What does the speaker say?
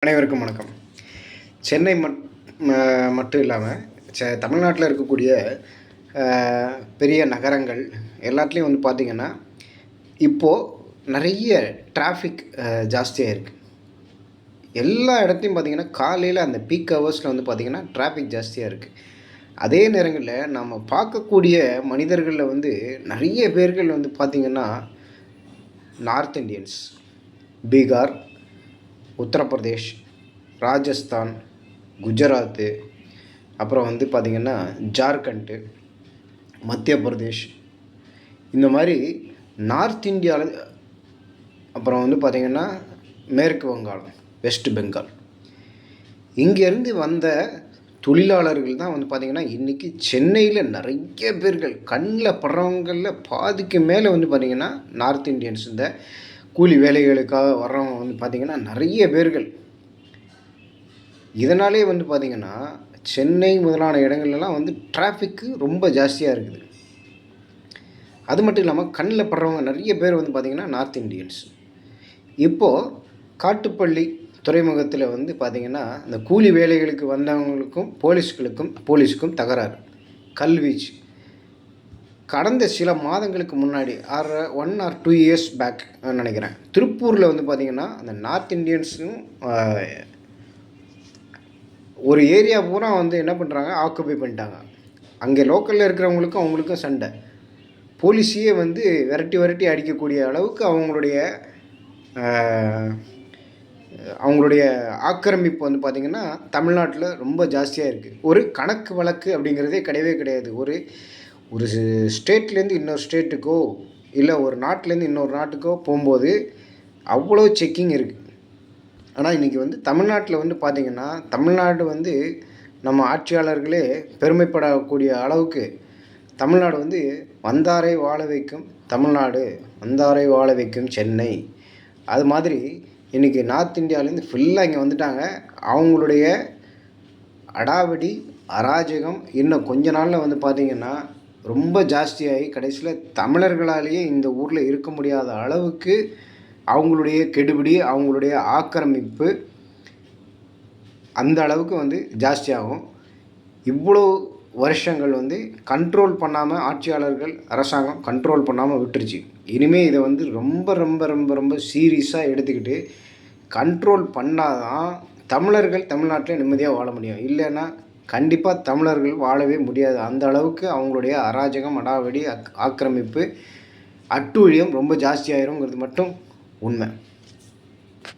அனைவருக்கும் வணக்கம். சென்னை மட்டும் இல்லாமல் தமிழ்நாட்டில் இருக்கக்கூடிய பெரிய நகரங்கள் எல்லாத்துலேயும் வந்து பார்த்திங்கன்னா இப்போது நிறைய டிராஃபிக் ஜாஸ்தியாக இருக்குது. எல்லா இடத்தையும் பார்த்திங்கன்னா காலையில் அந்த பீக் ஹவர்ஸில் வந்து பார்த்திங்கன்னா டிராஃபிக் ஜாஸ்தியாக இருக்குது. அதே நேரங்களில் நம்ம பார்க்கக்கூடிய மனிதர்களில் வந்து நிறைய பேர்கள் வந்து பார்த்திங்கன்னா நார்த் இண்டியன்ஸ், பீகார், உத்தரப்பிரதேஷ், ராஜஸ்தான், குஜராத்து, அப்புறம் வந்து பார்த்திங்கன்னா ஜார்க்கண்டு, மத்திய பிரதேஷ், இந்த மாதிரி நார்த் இந்தியாவில், அப்புறம் வந்து பார்த்திங்கன்னா மேற்கு வங்காளம், வெஸ்ட் பெங்கால், இங்கேருந்து வந்த தொழிலாளர்கள் தான் வந்து பார்த்திங்கன்னா இன்றைக்கி சென்னையில் நிறைய பேர்கள் கண்ணில் படுறவங்களில் பாதிக்கு மேலே வந்து பார்த்திங்கன்னா நார்த் இண்டியன்ஸ், இந்த கூலி வேலைகளுக்காக வர்றவங்க வந்து பார்த்திங்கன்னா நிறைய பேர்கள். இதனாலே வந்து பார்த்திங்கன்னா சென்னை முதலான இடங்கள்லாம் வந்து டிராஃபிக்கு ரொம்ப ஜாஸ்தியாக இருக்குது. அது மட்டும் இல்லாமல் கண்ணில் படுறவங்க நிறைய பேர் வந்து பார்த்திங்கன்னா நார்த் இண்டியன்ஸ். இப்போது காட்டுப்பள்ளி துறைமுகத்தில் வந்து பார்த்திங்கன்னா இந்த கூலி வேலைகளுக்கு வந்தவங்களுக்கும் போலீஸுக்கும் தகராறு, கல்வீச்சு. கடந்த சில மாதங்களுக்கு முன்னாடி 1 or 2 years பேக் நினைக்கிறேன், திருப்பூரில் வந்து பார்த்திங்கன்னா அந்த நார்த் இண்டியன்ஸும் ஒரு ஏரியா பூரா வந்து என்ன பண்ணுறாங்க, ஆக்குபை பண்ணிட்டாங்க. அங்கே லோக்கலில் இருக்கிறவங்களுக்கும் அவங்களுக்கும் சண்டை. போலீஸையே வந்து விரட்டி அடிக்கக்கூடிய அளவுக்கு அவங்களுடைய ஆக்கிரமிப்பு வந்து பார்த்திங்கன்னா தமிழ்நாட்டில் ரொம்ப ஜாஸ்தியாக இருக்குது. ஒரு கணக்கு வழக்கு அப்படிங்கிறதே கிடையாது. ஒரு ஸ்டேட்லேருந்து இன்னொரு ஸ்டேட்டுக்கோ இல்லை ஒரு நாட்டிலேருந்து இன்னொரு நாட்டுக்கோ போகும்போது அவ்வளோ செக்கிங் இருக்குது. ஆனால் இன்றைக்கி வந்து தமிழ்நாட்டில் வந்து பார்த்திங்கன்னா தமிழ்நாடு வந்து நம்ம ஆட்சியாளர்களே பெருமைப்படக்கூடிய அளவுக்கு தமிழ்நாடு வந்து வந்தாரை வாழ வைக்கும் தமிழ்நாடு, வந்தாரை வாழ வைக்கும் சென்னை. அது மாதிரி இன்றைக்கி நார்த் இந்தியாவிலேருந்து ஃபுல்லாக இங்கே வந்துட்டாங்க. அவங்களுடைய அடாவடி அராஜகம் இன்னும் கொஞ்ச நாளில் வந்து பார்த்திங்கன்னா ரொம்ப ஜாஸ்தியாகி கடைசியில் தமிழர்களாலேயே இந்த ஊரில் இருக்க முடியாத அளவுக்கு அவங்களுடைய கெடுபிடி, அவங்களுடைய ஆக்கிரமிப்பு அந்த அளவுக்கு வந்து ஜாஸ்தியாகும். இவ்வளோ வருஷங்கள் வந்து கண்ட்ரோல் பண்ணாமல் ஆட்சியாளர்கள், அரசாங்கம் கண்ட்ரோல் பண்ணாமல் விட்டுருச்சு. இனிமேல் இதை வந்து ரொம்ப ரொம்ப ரொம்ப ரொம்ப சீரியஸாக எடுத்துக்கிட்டு கண்ட்ரோல் பண்ணாதான் தமிழர்கள் தமிழ்நாட்டில் நிம்மதியாக வாழ முடியும். இல்லைன்னா கண்டிப்பாக தமிழர்கள் வாழவே முடியாது. அந்த அளவுக்கு அவங்களுடைய அராஜகம், அடாவடி, ஆக்கிரமிப்பு, அட்டூழியம் ரொம்ப ஜாஸ்தியாயிருங்கிறது மட்டும் உண்மை.